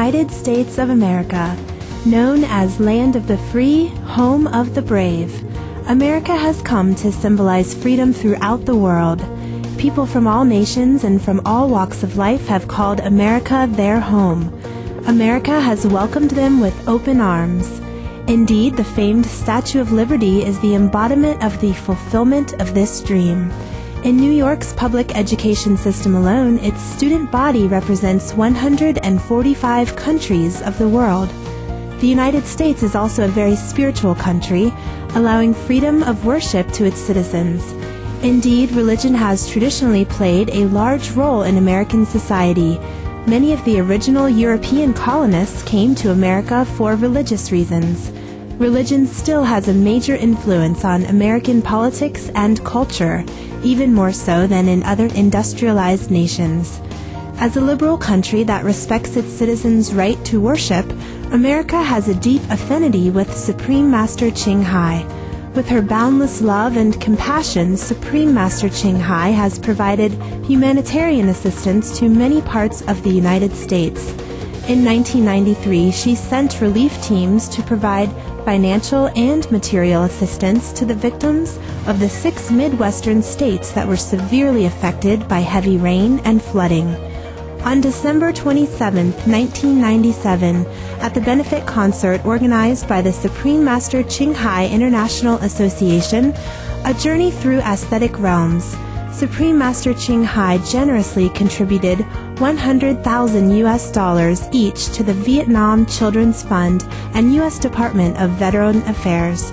United States of America, known as Land of the Free, Home of the Brave. America has come to symbolize freedom throughout the world. People from all nations and from all walks of life have called America their home. America has welcomed them with open arms. Indeed, the famed Statue of Liberty is the embodiment of the fulfillment of this dream. In New York's public education system alone, its student body represents 145 countries of the world. The United States is also a very spiritual country, allowing freedom of worship to its citizens. Indeed, religion has traditionally played a large role in American society. Many of the original European colonists came to America for religious reasons. Religion still has a major influence on American politics and culture, even more so than in other industrialized nations. As a liberal country that respects its citizens' right to worship, America has a deep affinity with Supreme Master Ching Hai. With her boundless love and compassion, Supreme Master Ching Hai has provided humanitarian assistance to many parts of the United States. In 1993, she sent relief teams to provide financial and material assistance to the victims of the 6 Midwestern states that were severely affected by heavy rain and flooding. On December 27, 1997, at the benefit concert organized by the Supreme Master Ching Hai International Association, A Journey Through Aesthetic Realms, Supreme Master Ching Hai generously contributed $100,000 each to the Vietnam Children's Fund and U.S. Department of Veteran Affairs.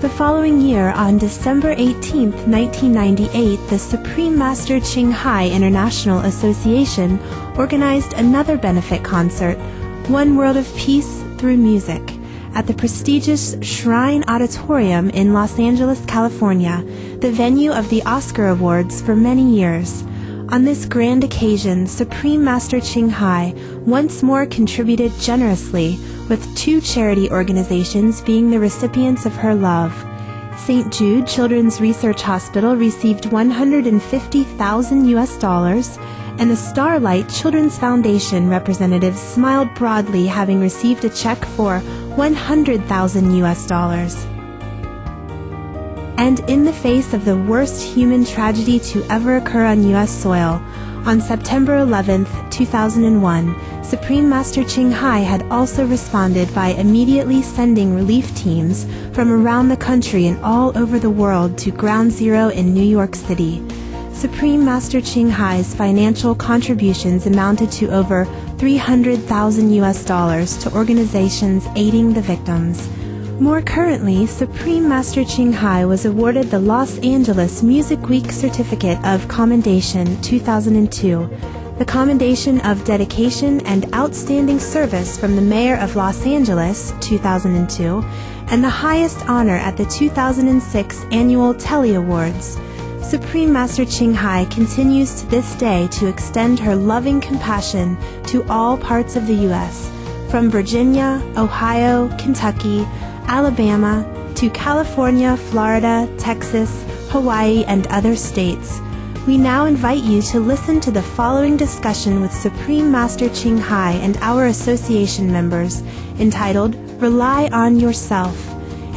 The following year, on December 18, 1998, the Supreme Master Ching Hai International Association organized another benefit concert, One World of Peace Through Music, at the prestigious Shrine Auditorium in Los Angeles, California, the venue of the Oscar Awards for many years. On this grand occasion, Supreme Master Ching Hai once more contributed generously, with 2 charity organizations being the recipients of her love. St. Jude Children's Research Hospital received $150,000, and the Starlight Children's Foundation representatives smiled broadly, having received a check for $100,000. And in the face of the worst human tragedy to ever occur on U.S. soil, on September 11, 2001, Supreme Master Ching Hai had also responded by immediately sending relief teams from around the country and all over the world to Ground Zero in New York City. Supreme Master Ching Hai's financial contributions amounted to over $300,000 to organizations aiding the victims. More currently, Supreme Master Ching Hai was awarded the Los Angeles Music Week Certificate of Commendation 2002, the Commendation of Dedication and Outstanding Service from the Mayor of Los Angeles 2002, and the highest honor at the 2006 Annual Telly Awards. Supreme Master Ching Hai continues to this day to extend her loving compassion to all parts of the U.S., from Virginia, Ohio, Kentucky, Alabama, to California, Florida, Texas, Hawaii, and other states. We now invite you to listen to the following discussion with Supreme Master Ching Hai and our association members, entitled Rely on Yourself,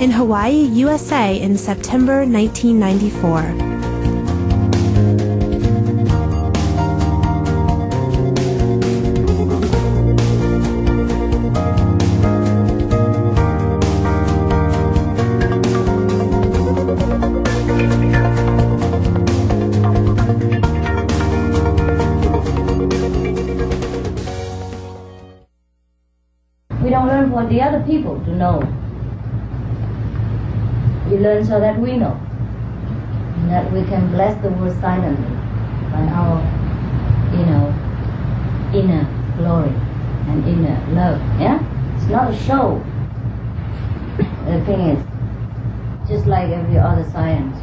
in Hawaii, USA in September 1994. We don't learn for the other people to know. We learn so that we know, and that we can bless the world silently by our, inner glory and inner love. Yeah, it's not a show. The thing is, just like every other science,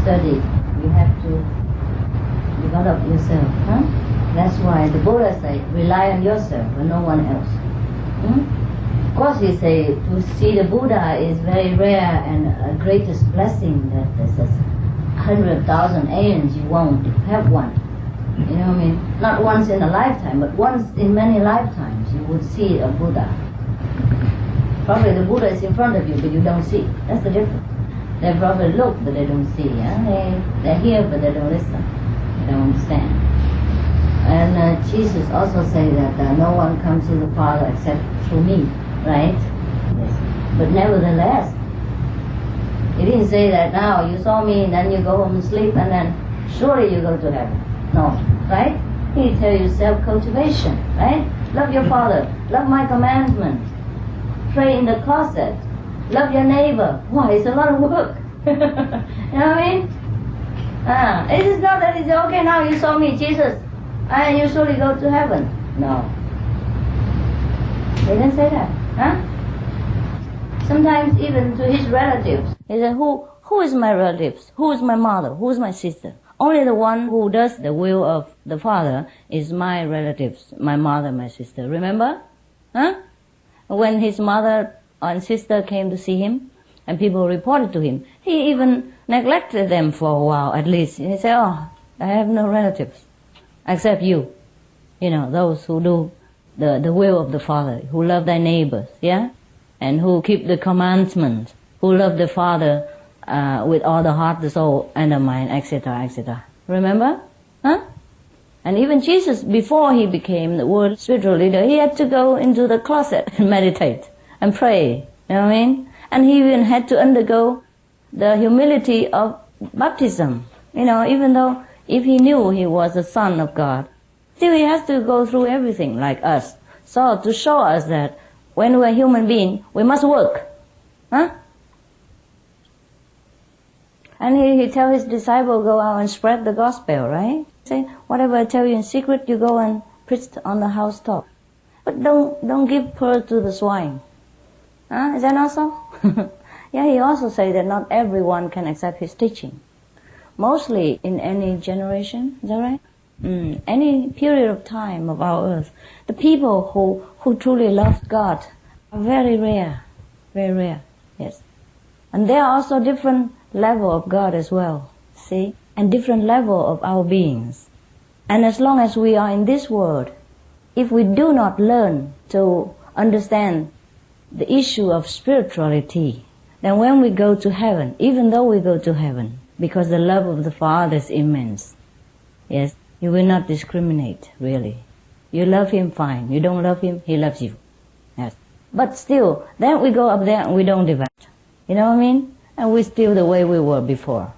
study, you have to develop yourself. Huh? That's why the Buddha said, rely on yourself and no one else. Of course, he say to see the Buddha is very rare and a greatest blessing that 100,000 aeons you won't have one. You know what I mean? Not once in a lifetime, but once in many lifetimes you would see a Buddha. Probably the Buddha is in front of you, but you don't see. That's the difference. They probably look, but they don't see. Yeah? They hear, but they don't listen. They don't understand. And Jesus also said that no one comes to the Father except through me, right? Yes. But nevertheless, he didn't say that now you saw me and then you go home and sleep and then surely you go to heaven. No, right? He tell you self-cultivation, right? Love your Father, love my commandments, pray in the closet, love your neighbor. Why? It's a lot of work. You know what I mean? It is not that it's okay now you saw me, Jesus, and you surely go to heaven. No. They didn't say that. Sometimes even to his relatives. He said, who is my relatives? Who is my mother? Who is my sister? Only the one who does the will of the Father is my relatives, my mother, my sister. Remember? When his mother and sister came to see him, and people reported to him, he even neglected them for a while at least. He said, I have no relatives except you. You know, those who do the will of the Father, who love their neighbors, yeah? And who keep the commandments, who love the Father with all the heart, the soul, and the mind, etc., etc. Remember? And even Jesus, before he became the world spiritual leader, he had to go into the closet and meditate and pray. You know what I mean? And he even had to undergo the humility of baptism. You know, even though if he knew he was the Son of God, still he has to go through everything like us. So to show us that when we're human beings, we must work. And he tell his disciple, go out and spread the gospel, right? Say, whatever I tell you in secret, you go and preach on the housetop. But don't give pearl to the swine. Is that not so? Yeah, he also say that not everyone can accept his teaching. Mostly in any generation, is that right? Any period of time of our earth, the people who truly love God are very rare, yes. And there are also different level of God as well, see, and different level of our beings. And as long as we are in this world, if we do not learn to understand the issue of spirituality, then when we go to heaven, even though we go to heaven, because the love of the Father is immense, yes, you will not discriminate, really. You love him, fine. You don't love him, he loves you. Yes. But still, then we go up there and we don't develop. You know what I mean? And we're still the way we were before.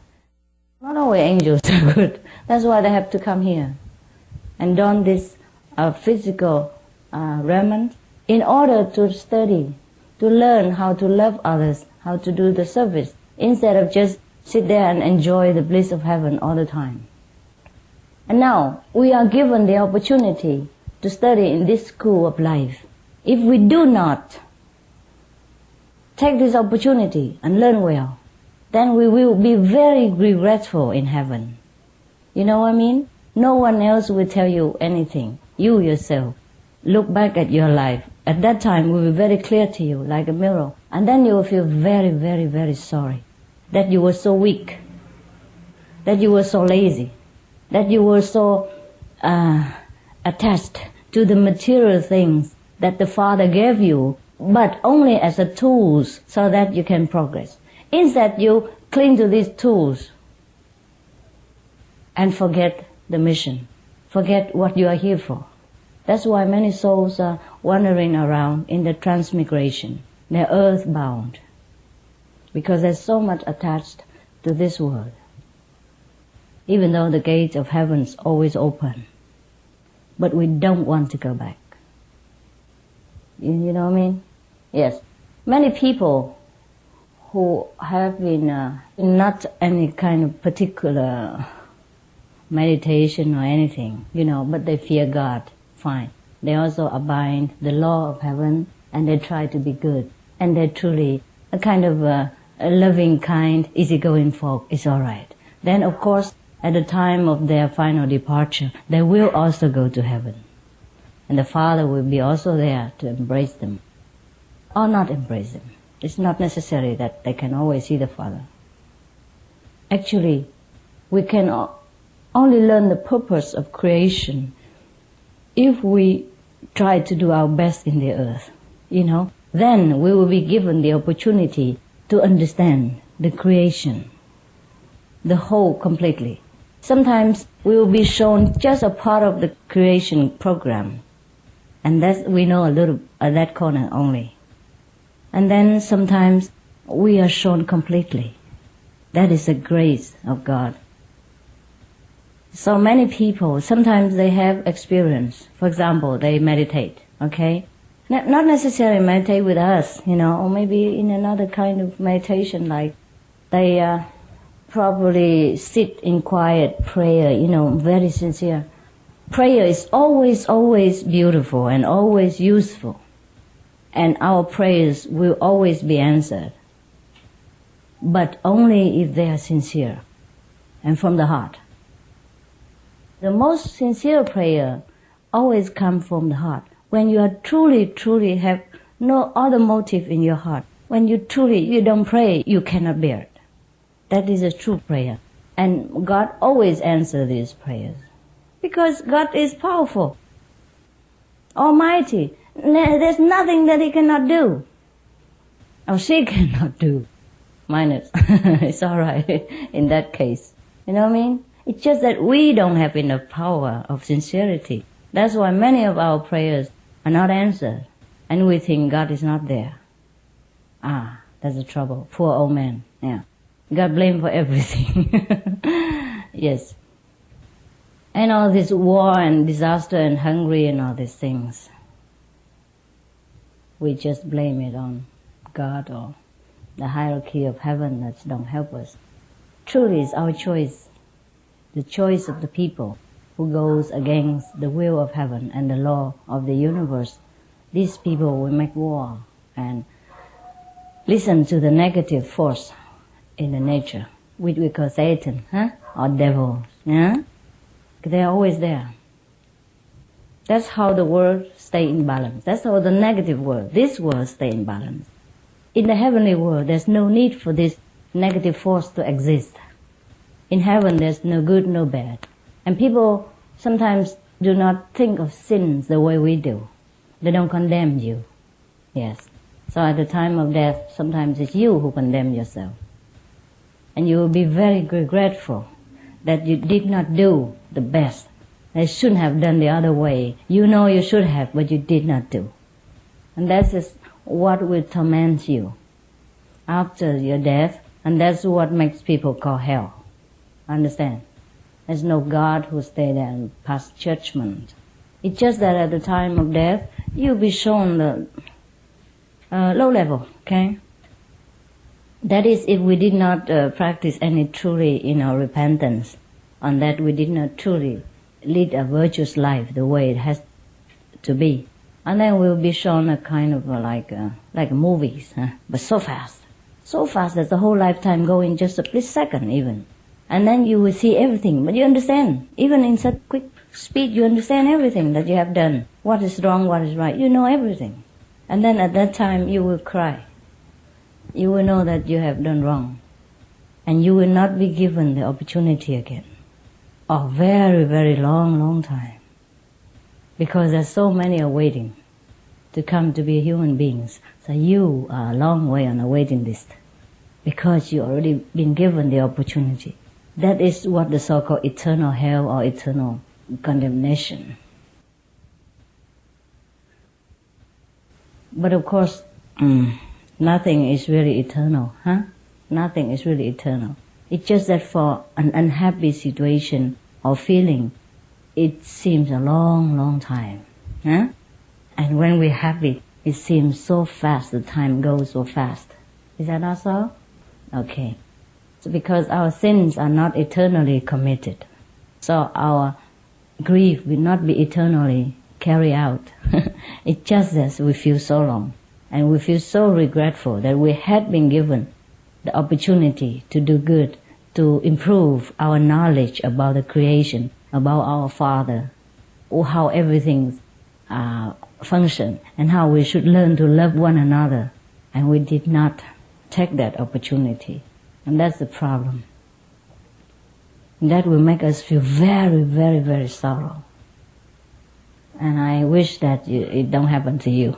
Not always angels are good. That's why they have to come here and don this physical raiment in order to study, to learn how to love others, how to do the service, instead of just sit there and enjoy the bliss of heaven all the time. And now, we are given the opportunity to study in this school of life. If we do not take this opportunity and learn well, then we will be very regretful in heaven. You know what I mean? No one else will tell you anything. You yourself look back at your life. At that time, it will be very clear to you, like a mirror. And then you will feel very, very, very sorry that you were so weak, that you were so lazy, that you were so attached to the material things that the Father gave you, but only as a tools so that you can progress. Instead, you cling to these tools and forget the mission, forget what you are here for. That's why many souls are wandering around in the transmigration. They're earthbound because they're so much attached to this world, even though the gates of heaven's always open. But we don't want to go back. You know what I mean? Yes. Many people who have been not any kind of particular meditation or anything, but they fear God, fine. They also abide the law of heaven and they try to be good. And they're truly a kind of a loving, kind, easygoing folk. It's all right. Then, of course, at the time of their final departure, they will also go to heaven. And the Father will be also there to embrace them. Or not embrace them. It's not necessary that they can always see the Father. Actually, We can only learn the purpose of creation if we try to do our best in the earth, then we will be given the opportunity to understand the creation, the whole completely. Sometimes we will be shown just a part of the creation program, and that we know a little at that corner only. And then sometimes we are shown completely. That is the grace of God. So many people, sometimes they have experience. For example, they meditate, okay? Not necessarily meditate with us, or maybe in another kind of meditation, like they probably sit in quiet prayer, very sincere. Prayer is always, always beautiful and always useful. And our prayers will always be answered. But only if they are sincere and from the heart. The most sincere prayer always comes from the heart. When you are truly have no other motive in your heart, when you don't pray, you cannot bear it. That is a true prayer. And God always answers these prayers. Because God is powerful, almighty. There's nothing that He cannot do. Or she cannot do. Minus. It's alright in that case. You know what I mean? It's just that we don't have enough power of sincerity. That's why many of our prayers are not answered. And we think God is not there. That's the trouble. Poor old man. Yeah. God blamed for everything. Yes. And all this war and disaster and hungry and all these things. We just blame it on God or the hierarchy of heaven that don't help us. Truly it's our choice. The choice of the people who goes against the will of heaven and the law of the universe. These people will make war and listen to the negative force in the nature, which we call Satan, or devil. Yeah? They're always there. That's how the world stay in balance. That's how the negative world, this world, stay in balance. In the heavenly world, there's no need for this negative force to exist. In heaven, there's no good, no bad. And people sometimes do not think of sins the way we do. They don't condemn you. Yes. So at the time of death, sometimes it's you who condemn yourself. And you will be very regretful that you did not do the best. They shouldn't have done the other way. You know you should have, but you did not do. And that is what will torment you after your death, and that's what makes people call hell. Understand? There's no God who stay there and pass judgment. It's just that at the time of death, you'll be shown the low level, okay? That is, if we did not practice any truly, repentance, on that we did not truly lead a virtuous life the way it has to be. And then we'll be shown a kind of like movies, but so fast that the whole lifetime go in just a split second even. And then you will see everything, but you understand. Even in such quick speed, you understand everything that you have done. What is wrong, what is right, you know everything. And then at that time you will cry. You will know that you have done wrong. And you will not be given the opportunity again. A very, very long time. Because there's so many are waiting to come to be human beings. So you are a long way on a waiting list. Because you already been given the opportunity. That is what the so-called eternal hell or eternal condemnation. But of course, nothing is really eternal, Nothing is really eternal. It's just that for an unhappy situation or feeling, it seems a long time, And when we're happy, it seems so fast, the time goes so fast. Is that not so? Okay. So because our sins are not eternally committed, so our grief will not be eternally carried out. It's just that we feel so long, and we feel so regretful that we had been given the opportunity to do good, to improve our knowledge about the creation, about our Father, or how everything function, and how we should learn to love one another. And we did not take that opportunity. And that's the problem. That will make us feel very, very, very sorrow. And I wish that it don't happen to you.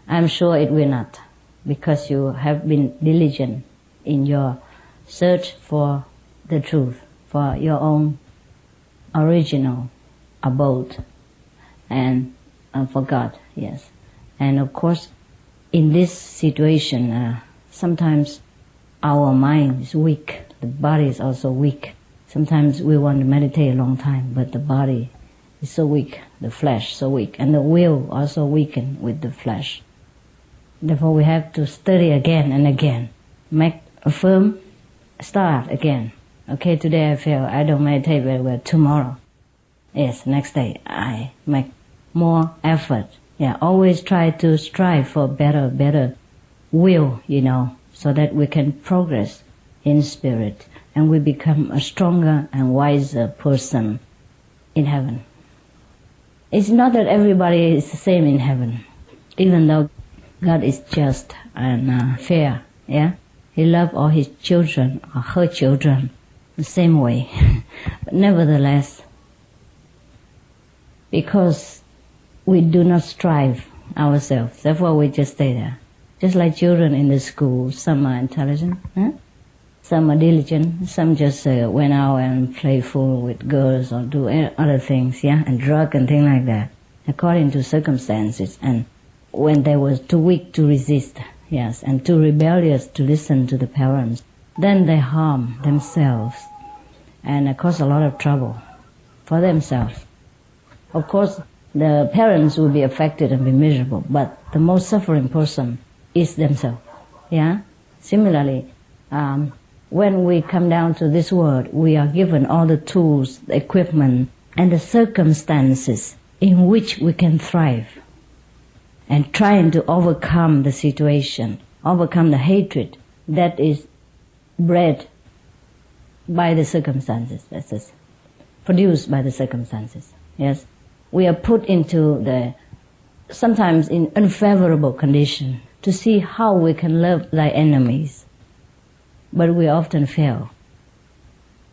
I'm sure it will not, because you have been diligent in your search for the truth, for your own original abode, and for God, yes. And of course, in this situation, sometimes our mind is weak, the body is also weak. Sometimes we want to meditate a long time, but the body is so weak, the flesh so weak, and the will also weakened with the flesh. Therefore we have to study again and again, make a firm start again. Okay, today I feel I don't meditate very well. Tomorrow, yes, next day I make more effort. Yeah, always try to strive for better will, so that we can progress in spirit and we become a stronger and wiser person in heaven. It's not that everybody is the same in heaven, even though God is just and fair, yeah? He loves all His children or her children the same way. But nevertheless, because we do not strive ourselves, therefore we just stay there. Just like children in the school, some are intelligent, some are diligent, some just went out and playful with girls or do other things, yeah, and drug and things like that, according to circumstances. And when they were too weak to resist, yes, and too rebellious to listen to the parents, then they harm themselves and cause a lot of trouble for themselves. Of course, the parents will be affected and be miserable, but the most suffering person is themselves. Yeah. Similarly, when we come down to this world, we are given all the tools, the equipment, and the circumstances in which we can thrive, and trying to overcome the situation, overcome the hatred that is bred by the circumstances, that is, produced by the circumstances. Yes, we are put into sometimes in unfavorable condition to see how we can love thy enemies. But we often fail.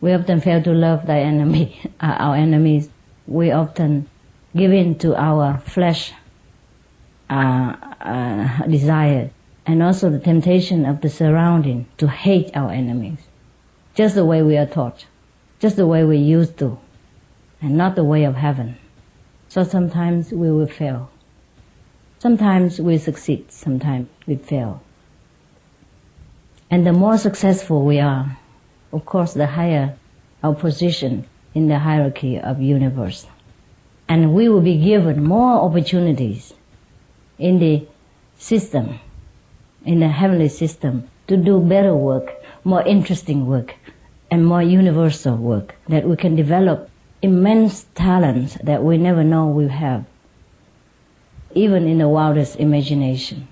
We often fail to love thy enemy, our enemies. We often give in to our flesh desire, and also the temptation of the surrounding to hate our enemies. Just the way we are taught, just the way we used to, and not the way of heaven. So sometimes we will fail. Sometimes we succeed, sometimes we fail. And the more successful we are, of course, the higher our position in the hierarchy of universe. And we will be given more opportunities in the system, in the heavenly system, to do better work, more interesting work, and more universal work, that we can develop immense talents that we never know we have, even in the wildest imagination.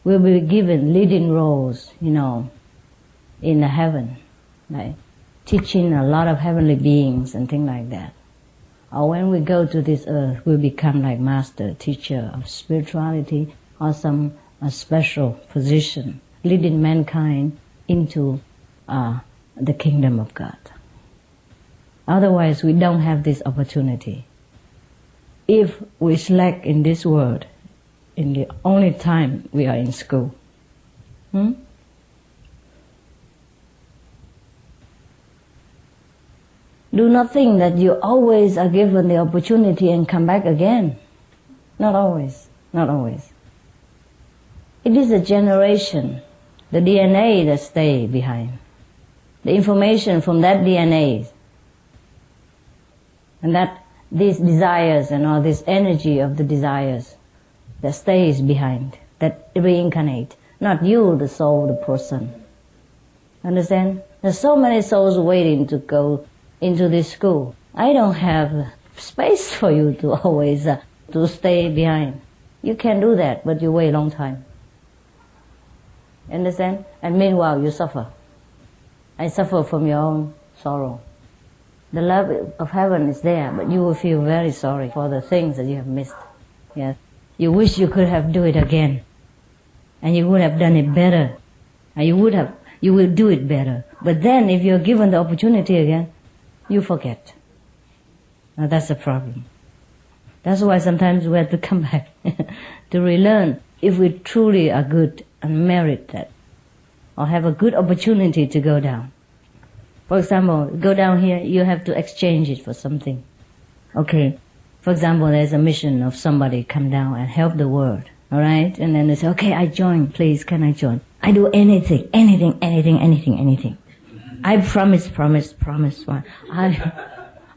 We'll be given leading roles, in the heaven, like teaching a lot of heavenly beings and things like that. Or when we go to this earth, we'll become like master, teacher of spirituality, or some special position, leading mankind into the kingdom of God. Otherwise, we don't have this opportunity. If we slack in this world, in the only time we are in school, do not think that you always are given the opportunity and come back again. Not always, not always. It is a generation, the DNA that stay behind, the information from that DNA, and that these desires and all this energy of the desires that stays behind, that reincarnate, not you, the soul, the person. Understand? There's so many souls waiting to go into this school. I don't have space for you to always to stay behind. You can do that, but you wait a long time. Understand? And meanwhile you suffer. I suffer from your own sorrow. The love of heaven is there, but you will feel very sorry for the things that you have missed. Yes. You wish you could have do it again, and you would have done it better, and you will do it better But then if you're given the opportunity again, you forget. Now that's a problem. That's why sometimes we have to come back to relearn if we truly are good and merit that, or have a good opportunity to go down. For example, go down here, you have to exchange it for something. Okay, for example, there's a mission of somebody come down and help the world, all right? And then they say, okay, I join, please, can I join? I do anything. I promise.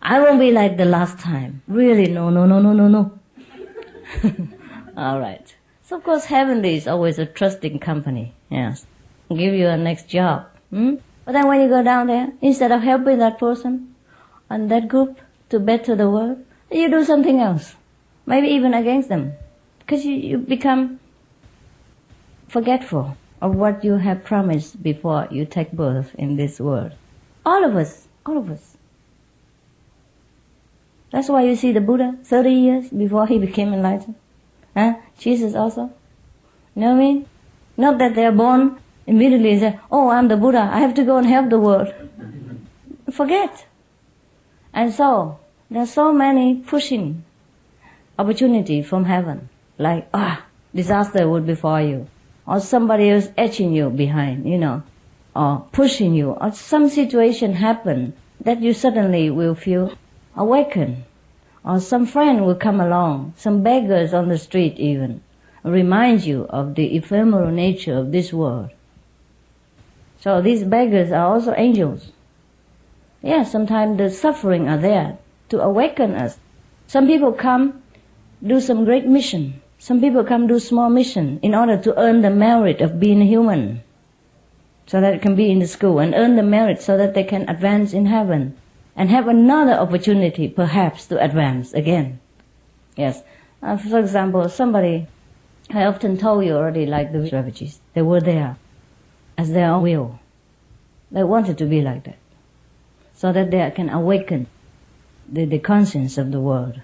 I won't be like the last time. Really, no. All right. So of course, heavenly is always a trusting company. Yes, give you a next job. But then when you go down there, instead of helping that person and that group to better the world, you do something else, maybe even against them, because you become forgetful of what you have promised before you take birth in this world. All of us. That's why you see the Buddha 30 years before he became enlightened. Jesus also. You know what I mean? Not that they're born immediately and say, oh, I'm the Buddha, I have to go and help the world. Forget. And so, there's so many pushing opportunity from heaven, like, disaster would befall you, or somebody else etching you behind, or pushing you, or some situation happen that you suddenly will feel awakened, or some friend will come along, some beggars on the street even, remind you of the ephemeral nature of this world. So these beggars are also angels. Yes, sometimes the suffering are there to awaken us. Some people come do some great mission. Some people come do small mission in order to earn the merit of being a human, so that it can be in the school, and earn the merit so that they can advance in heaven and have another opportunity perhaps to advance again. Yes. For example, somebody, I often told you already, like the refugees, they were there as their own will. They wanted to be like that, so that they can awaken the conscience of the world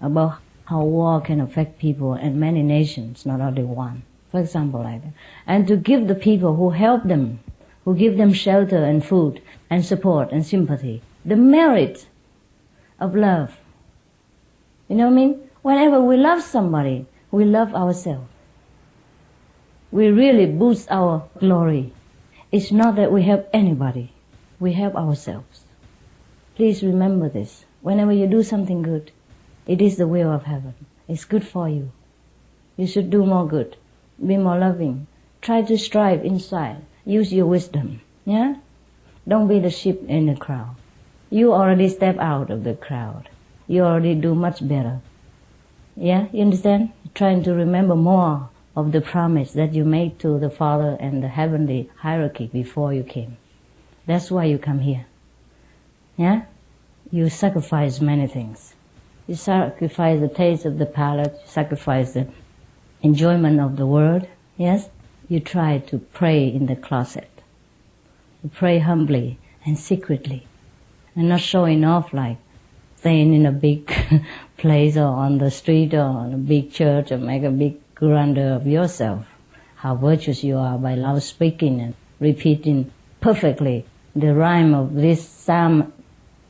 about how war can affect people and many nations, not only one. For example, like that. And to give the people who help them, who give them shelter and food and support and sympathy, the merit of love. You know what I mean? Whenever we love somebody, we love ourselves. We really boost our glory. It's not that we help anybody, we help ourselves. Please remember this. Whenever you do something good, it is the will of heaven. It's good for you. You should do more good. Be more loving. Try to strive inside. Use your wisdom. Yeah? Don't be the sheep in the crowd. You already step out of the crowd. You already do much better. Yeah? You understand? Trying to remember more of the promise that you made to the Father and the heavenly hierarchy before you came. That's why you come here. Yeah? You sacrifice many things. You sacrifice the taste of the palate, you sacrifice the enjoyment of the world, yes? You try to pray in the closet. You pray humbly and secretly, and not showing off like staying in a big place or on the street or on a big church or make a big grandeur of yourself. How virtuous you are by loud speaking and repeating perfectly the rhyme of this psalm,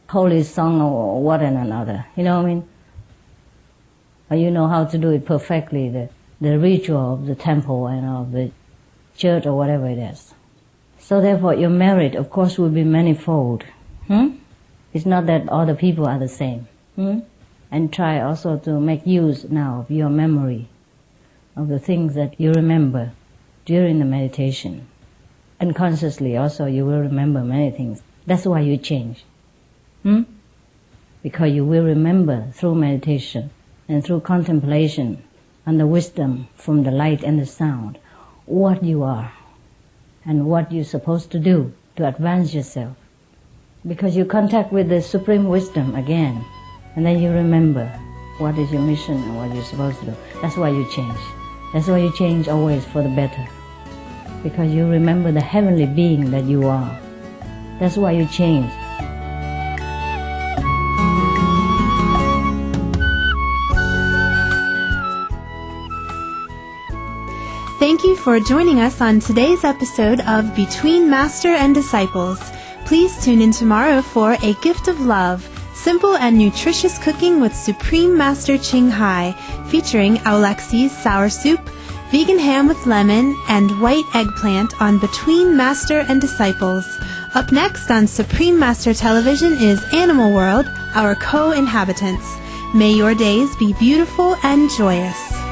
holy song or what and another. You know what I mean? Or you know how to do it perfectly, the ritual of the temple and of the church or whatever it is. So therefore your merit, of course, will be manifold. It's not that all the people are the same. And try also to make use now of your memory, of the things that you remember during the meditation. Unconsciously also you will remember many things. That's why you change. Because you will remember through meditation and through contemplation and the wisdom from the light and the sound what you are and what you're supposed to do to advance yourself. Because you contact with the supreme wisdom again, and then you remember what is your mission and what you're supposed to do. That's why you change. That's why you change always for the better. Because you remember the heavenly being that you are. That's why you change. Thank Thank you for joining us on today's episode of Between Master and Disciples. Please tune in tomorrow for A Gift of Love, simple and nutritious cooking with Supreme Master Ching Hai, featuring Aulaxi's sour soup, vegan ham with lemon, and white eggplant on Between Master and Disciples. Up next on Supreme Master Television is Animal World, Our Co-Inhabitants. May your days be beautiful and joyous.